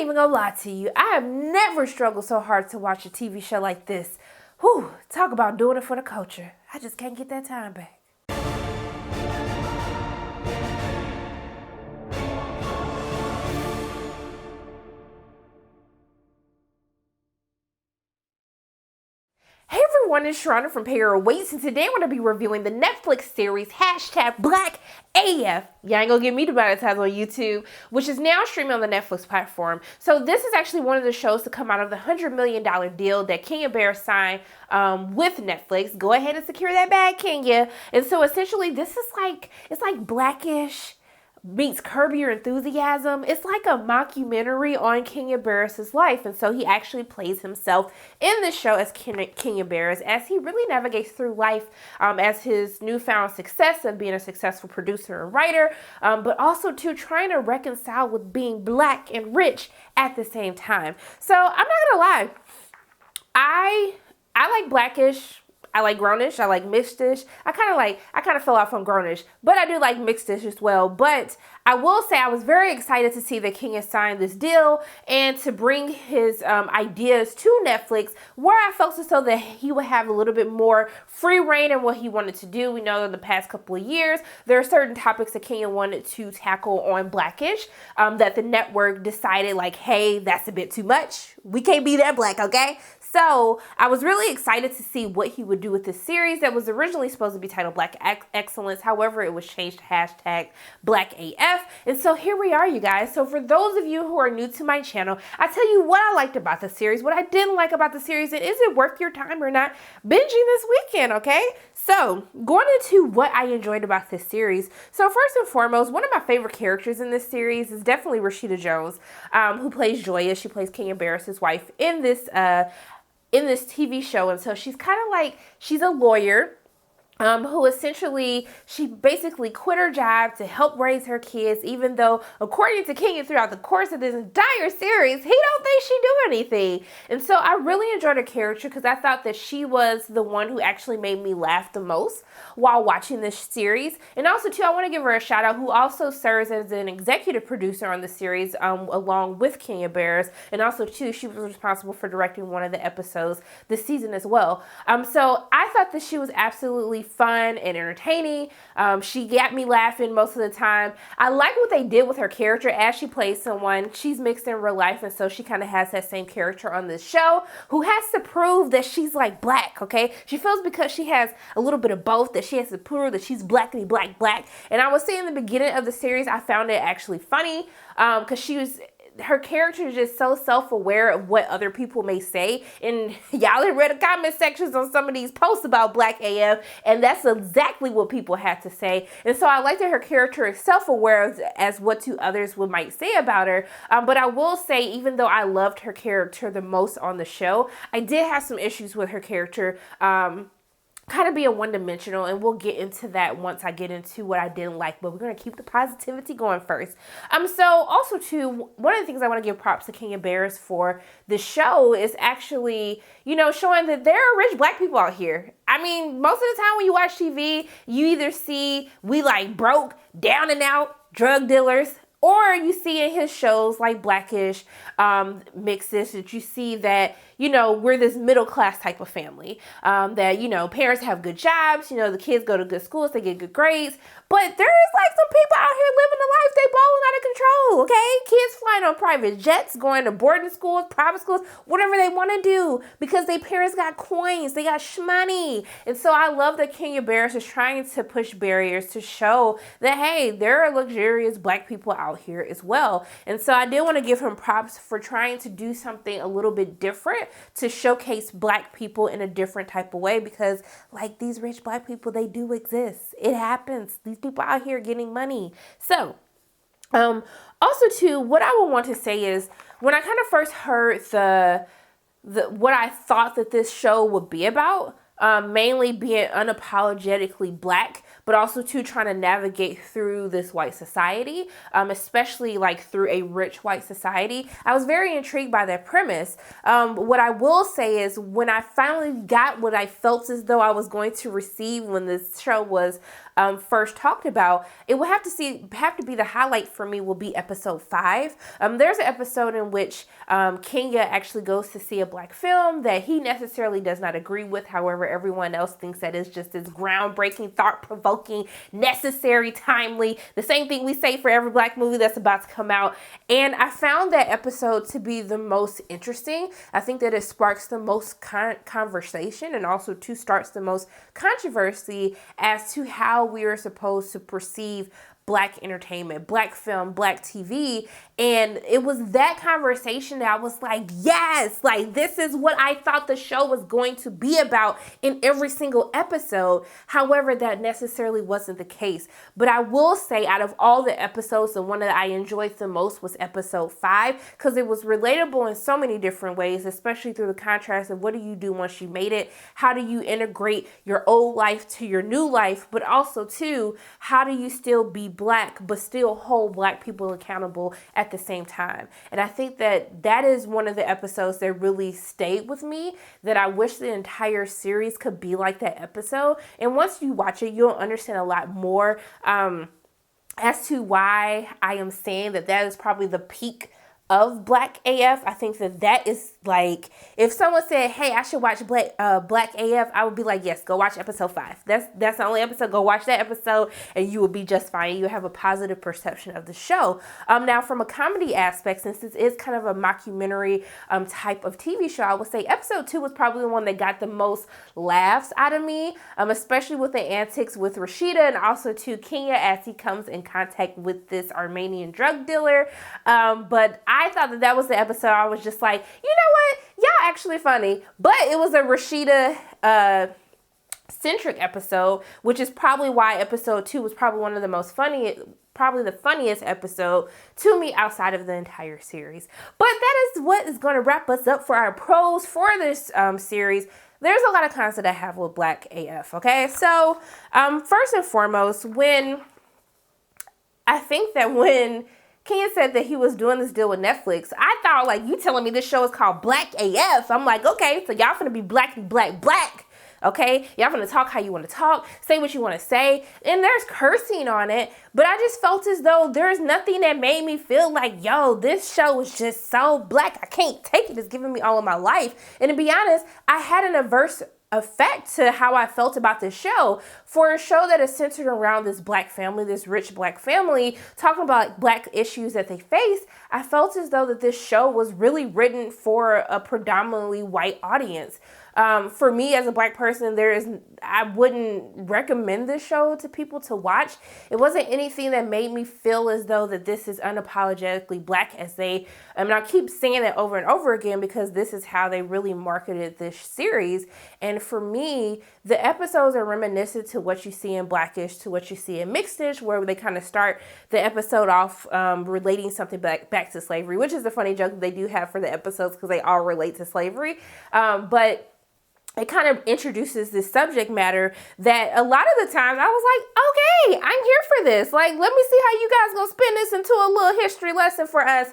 ain't even gonna lie to you. I have never struggled so hard to watch a TV show like this. Whew, talk about doing it for the culture. I just can't get that time back. Hey everyone, it's Sharona from Pay Your Weights, and today I'm going to be reviewing the Netflix series #BlackAF. You ain't gonna get me demonetized on YouTube, which is now streaming on the Netflix platform. So this is actually one of the shows to come out of the $100 million deal that Kenya Barris signed with Netflix. Go ahead and secure that bag, Kenya. And so essentially, this is it's like Blackish meets Curb Your Enthusiasm. It's like a mockumentary on Kenya Barris's life, and so he actually plays himself in this show as Kenya Barris as he really navigates through life as his newfound success of being a successful producer and writer, but also too trying to reconcile with being black and rich at the same time. So I'm not gonna lie, I like Blackish. I like Grownish. I like Mixedish. I kind of fell off on Grownish, but I do like Mixedish as well. But I will say I was very excited to see that Kenya signed this deal and to bring his ideas to Netflix, where I felt as though that he would have a little bit more free reign in what he wanted to do. We know in the past couple of years, there are certain topics that Kenya wanted to tackle on Blackish that the network decided like, hey, that's a bit too much. We can't be that black, okay? So I was really excited to see what he would do with this series that was originally supposed to be titled Black Excellence. However, it was changed to #BlackAF. And so here we are, you guys. So for those of you who are new to my channel, I tell you what I liked about the series, what I didn't like about the series, and is it worth your time or not binging this weekend, okay? So going into what I enjoyed about this series. So first and foremost, one of my favorite characters in this series is definitely Rashida Jones, who plays Joya. She plays Kenya Barris's wife in this TV show. And so she's kind of like, she's a lawyer who essentially, she basically quit her job to help raise her kids, even though, according to Kenya, throughout the course of this entire series, he don't think she do anything. And so I really enjoyed her character because I thought that she was the one who actually made me laugh the most while watching this series. And also, too, I want to give her a shout out, who also serves as an executive producer on the series, along with Kenya Barris. And also, too, she was responsible for directing one of the episodes this season as well. So I thought that she was absolutely fun and entertaining. She got me laughing most of the time. I like what they did with her character as she plays someone. She's mixed in real life, and so she kind of has that same character on this show, who has to prove that she's like black, okay? She feels because she has a little bit of both that she has to prove that she's blackity black. And I was saying in the beginning of the series, I found it actually funny because her character is just so self-aware of what other people may say. And y'all have read the comment sections on some of these posts about Black AF, and that's exactly what people had to say. And so I like that her character is self-aware as what to others might say about her. But I will say, even though I loved her character the most on the show, I did have some issues with her character kind of being one-dimensional, and we'll get into that once I get into what I didn't like, but we're going to keep the positivity going first. So also too, one of the things I want to give props to Kenya Barris for the show is actually, showing that there are rich black people out here. I mean, most of the time when you watch TV, you either see we like broke, down and out drug dealers, or you see in his shows like Blackish, Mixedish, that you see that, we're this middle class type of family. That, parents have good jobs, the kids go to good schools, they get good grades. But there is like some people out here living the life, they balling out of control, okay? Kids flying on private jets, going to boarding schools, private schools, whatever they want to do because their parents got coins, they got shmoney. And so I love that Kenya Barris is trying to push barriers to show that, hey, there are luxurious black people out here as well. And so I did want to give him props for trying to do something a little bit different to showcase black people in a different type of way, because like these rich black people, they do exist. It happens. These people out here getting money. So also too, what I would want to say is, when I kind of first heard what I thought that this show would be about, mainly being unapologetically black, but also too trying to navigate through this white society, especially like through a rich white society. I was very intrigued by that premise. What I will say is when I finally got what I felt as though I was going to receive when this show was first talked about, it will have to be the highlight for me will be episode 5. There's an episode in which Kenya actually goes to see a black film that he necessarily does not agree with. However, everyone else thinks that it's just this groundbreaking, thought-provoking, necessary, timely, the same thing we say for every black movie that's about to come out. And I found that episode to be the most interesting. I think that it sparks the most conversation and also starts the most controversy as to how we are supposed to perceive black entertainment, black film, black TV. And it was that conversation that I was like, yes, like this is what I thought the show was going to be about in every single episode. However, that necessarily wasn't the case. But I will say out of all the episodes, the one that I enjoyed the most was episode 5, because it was relatable in so many different ways, especially through the contrast of what do you do once you made it? How do you integrate your old life to your new life? But also too, how do you still be black, but still hold black people accountable at the same time? And I think that is one of the episodes that really stayed with me, that I wish the entire series could be like that episode. And once you watch it, you'll understand a lot more as to why I am saying that is probably the peak of Black AF. I think that is like, if someone said, hey, I should watch Black AF, I would be like, yes, go watch episode 5. That's the only episode. Go watch that episode and you will be just fine. You'll have a positive perception of the show. Now, from a comedy aspect, since this is kind of a mockumentary type of TV show, I would say episode 2 was probably the one that got the most laughs out of me, especially with the antics with Rashida and also to Kenya as he comes in contact with this Armenian drug dealer. But I thought that was the episode I was just like, you know what? Y'all actually funny. But it was a Rashida centric episode, which is probably why episode 2 was probably one of the most funny, probably the funniest episode to me outside of the entire series. But that is what is going to wrap us up for our pros for this series. There's a lot of cons that I have with Black AF, okay? So, first and foremost, when Kenya said that he was doing this deal with Netflix, I thought, like, you telling me this show is called Black AF. I'm like, okay, so y'all finna be black, okay? Y'all finna talk how you want to talk, say what you want to say, and there's cursing on it, but I just felt as though there's nothing that made me feel like, yo, this show is just so black. I can't take it. It's giving me all of my life. And to be honest, I had an adverse effect to how I felt about this show. For a show that is centered around this black family, this rich black family, talking about black issues that they face, I felt as though that this show was really written for a predominantly white audience. For me as a black person, I wouldn't recommend this show to people to watch. It wasn't anything that made me feel as though that this is unapologetically black, and I keep saying that over and over again because this is how they really marketed this series. And for me, the episodes are reminiscent to what you see in Blackish, to what you see in Mixedish, where they kind of start the episode off relating something back to slavery, which is a funny joke that they do have for the episodes because they all relate to slavery. But it kind of introduces this subject matter that a lot of the times I was like, okay, I'm here for this. Like, let me see how you guys gonna spin this into a little history lesson for us.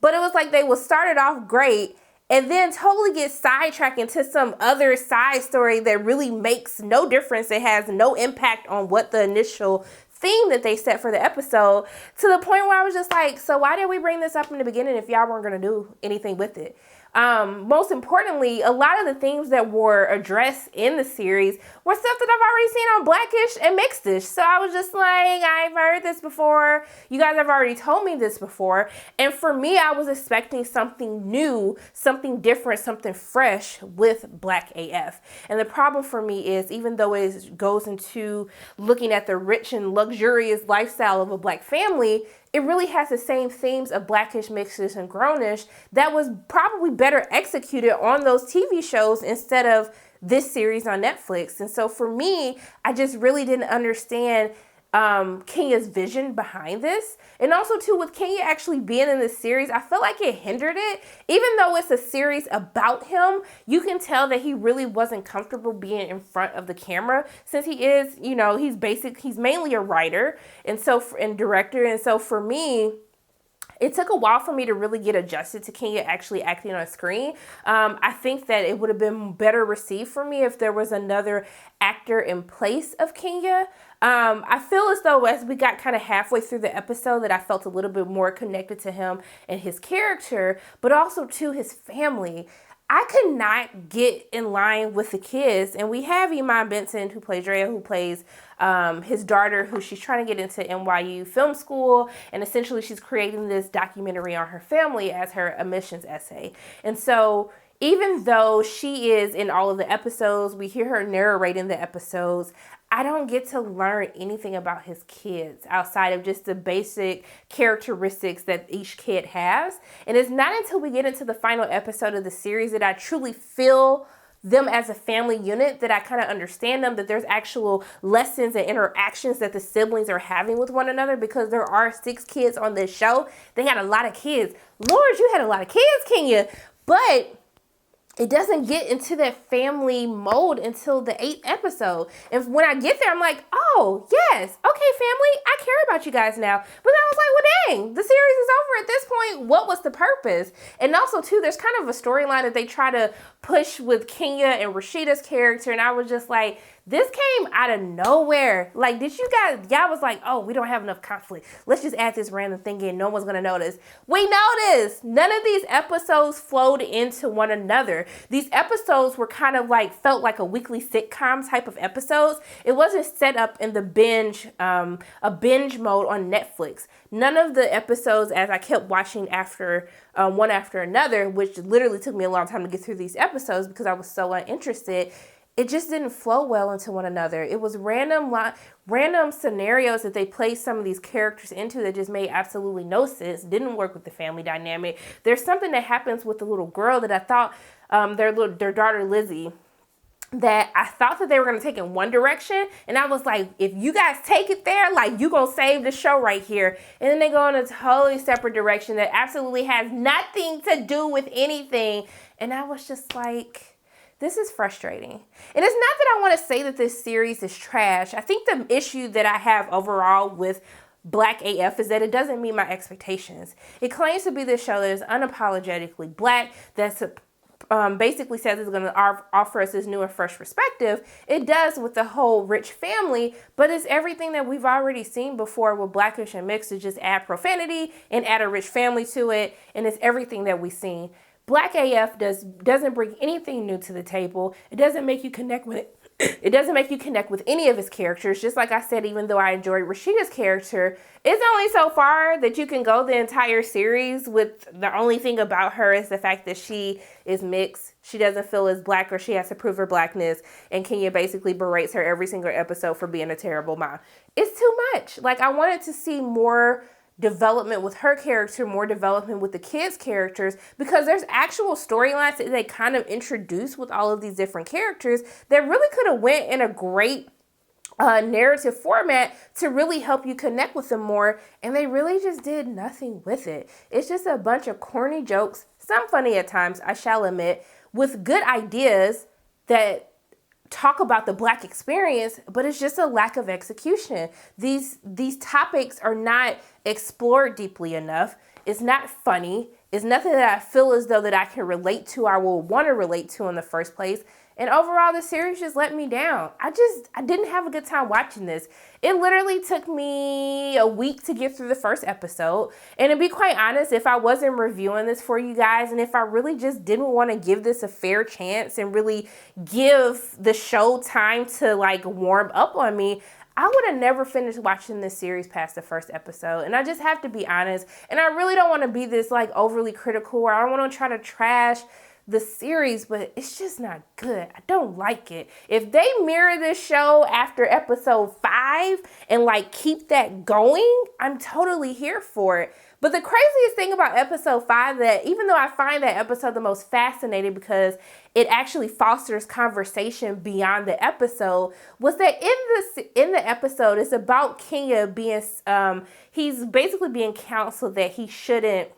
But it was like they would start it off great and then totally get sidetracked into some other side story that really makes no difference. It has no impact on what the initial theme that they set for the episode, to the point where I was just like, so why did we bring this up in the beginning if y'all weren't going to do anything with it? Most importantly, a lot of the themes that were addressed in the series were stuff that I've already seen on Blackish and Mixedish. So I was just like, I've heard this before. You guys have already told me this before. And for me, I was expecting something new, something different, something fresh with Black AF. And the problem for me is, even though it goes into looking at the rich and luxurious lifestyle of a black family, it really has the same themes of Blackish, Mixedish, and Grownish that was probably better executed on those TV shows instead of this series on Netflix. And so for me, I just really didn't understand Kenya's vision behind this. And also too, with Kenya actually being in this series, I feel like it hindered it. Even though it's a series about him, you can tell that he really wasn't comfortable being in front of the camera, since he is, you know, he's mainly a writer and director. And so for me, it took a while for me to really get adjusted to Kenya actually acting on screen. I think that it would have been better received for me if there was another actor in place of Kenya. I feel as though as we got kind of halfway through the episode that I felt a little bit more connected to him and his character, but also to his family. I could not get in line with the kids. And we have Iman Benson, who plays Drea, who plays his daughter, who she's trying to get into NYU film school. And essentially she's creating this documentary on her family as her admissions essay. And so even though she is in all of the episodes, we hear her narrating the episodes, I don't get to learn anything about his kids outside of just the basic characteristics that each kid has. And it's not until we get into the final episode of the series that I truly feel them as a family unit, that I kind of understand them, that there's actual lessons and interactions that the siblings are having with one another, because there are 6 kids on this show. They had a lot of kids. Lord, you had a lot of kids, Kenya. But it doesn't get into that family mode until the 8th episode. And when I get there, I'm like, oh, yes. Okay, family, I care about you guys now. But then I was like, well, dang, the series is over at this point. What was the purpose? And also, too, there's kind of a storyline that they try to push with Kenya and Rashida's character. And I was just like, this came out of nowhere. Like, did you guys, y'all was like, oh, we don't have enough conflict. Let's just add this random thing in. No one's going to notice. We noticed. None of these episodes flowed into one another. These episodes were kind of like, felt like a weekly sitcom type of episodes. It wasn't set up in the a binge mode on Netflix. None of the episodes, as I kept watching one after another, which literally took me a long time to get through these episodes because I was so uninterested, it just didn't flow well into one another. It was random scenarios that they placed some of these characters into that just made absolutely no sense. Didn't work with the family dynamic. There's something that happens with the little girl that I thought, their daughter Lizzie, that I thought that they were going to take in one direction. And I was like, if you guys take it there, like, you going to save the show right here. And then they go in a totally separate direction that absolutely has nothing to do with anything. And I was just like, this is frustrating. And it's not that I want to say that this series is trash. I think the issue that I have overall with Black AF is that it doesn't meet my expectations. It claims to be this show that is unapologetically Black, that's basically says it's going to offer us this new and fresh perspective. It does with the whole rich family, but it's everything that we've already seen before with Blackish and Mixed, to just add profanity and add a rich family to it. And it's everything that we've seen. Black AF doesn't bring anything new to the table. It doesn't make you connect with it. It doesn't make you connect with any of his characters. Just like I said, even though I enjoyed Rashida's character, it's only so far that you can go the entire series with the only thing about her is the fact that she is mixed. She doesn't feel as Black, or she has to prove her Blackness. And Kenya basically berates her every single episode for being a terrible mom. It's too much. Like, I wanted to see more development with her character, more development with the kids' characters, because there's actual storylines that they kind of introduced with all of these different characters that really could have went in a great narrative format to really help you connect with them more, and they really just did nothing with it. It's just a bunch of corny jokes, some funny at times, I shall admit, with good ideas that talk about the Black experience, but it's just a lack of execution. These topics are not explored deeply enough. It's not funny. It's nothing that I feel as though that I can relate to or will want to relate to in the first place. And overall, the series just let me down. I didn't have a good time watching this. It literally took me a week to get through the first episode. And to be quite honest, if I wasn't reviewing this for you guys, and if I really just didn't want to give this a fair chance and really give the show time to like warm up on me, I would have never finished watching this series past the first episode. And I just have to be honest. And I really don't want to be this like overly critical, or I don't want to try to trash the series, but it's just not good. I don't like it. If they mirror this show after episode 5 and like keep that going, I'm totally here for it. But the craziest thing about episode 5, that even though I find that episode the most fascinating because it actually fosters conversation beyond the episode, was that in the episode, it's about Kenya being, he's basically being counseled that he shouldn't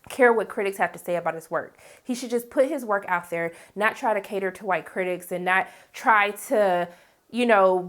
care what critics have to say about his work. He should just put his work out there, not try to cater to white critics and not try to,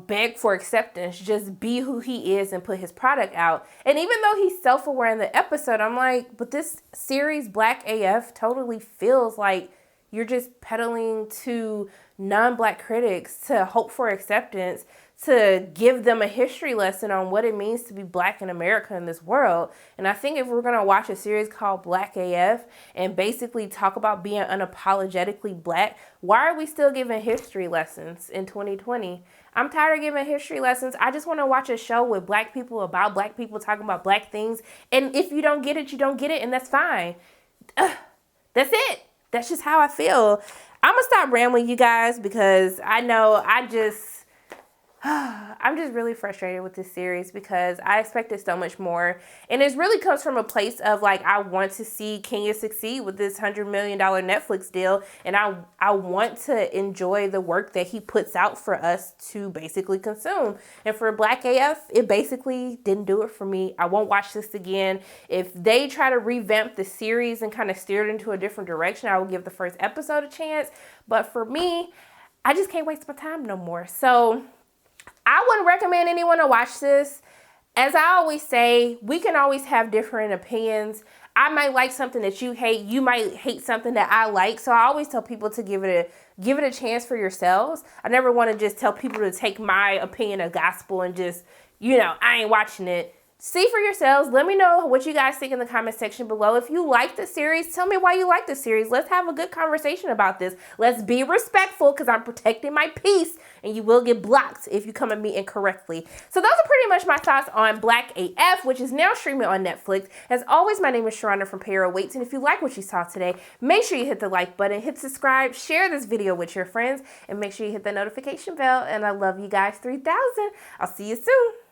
beg for acceptance. Just be who he is and put his product out. And even though he's self-aware in the episode, I'm like, but this series, Black AF, totally feels like you're just peddling to non-Black critics to hope for acceptance, to give them a history lesson on what it means to be Black in America in this world. And I think if we're going to watch a series called Black AF and basically talk about being unapologetically Black, why are we still giving history lessons in 2020? I'm tired of giving history lessons. I just want to watch a show with Black people, about Black people, talking about Black things. And if you don't get it, you don't get it, and that's fine. That's it. That's just how I feel. I'm going to stop rambling, you guys, because I know I'm just really frustrated with this series because I expected so much more. And it really comes from a place of like, I want to see Kenya succeed with this $100 million Netflix deal. And I want to enjoy the work that he puts out for us to basically consume. And for Black AF, it basically didn't do it for me. I won't watch this again. If they try to revamp the series and kind of steer it into a different direction, I will give the first episode a chance. But for me, I just can't waste my time no more. So I wouldn't recommend anyone to watch this. As I always say, we can always have different opinions. I might like something that you hate. You might hate something that I like. So I always tell people to give it a chance for yourselves. I never want to just tell people to take my opinion as gospel and just, I ain't watching it. See for yourselves. Let me know what you guys think in the comment section below. If you like the series, tell me why you like the series. Let's have a good conversation about this. Let's be respectful because I'm protecting my peace, and you will get blocked if you come at me incorrectly. So those are pretty much my thoughts on Black AF, which is now streaming on Netflix. As always, my name is Sharonda from Payroll Waits, and if you like what you saw today, make sure you hit the like button, hit subscribe, share this video with your friends, and make sure you hit the notification bell. And I love you guys 3000. I'll see you soon.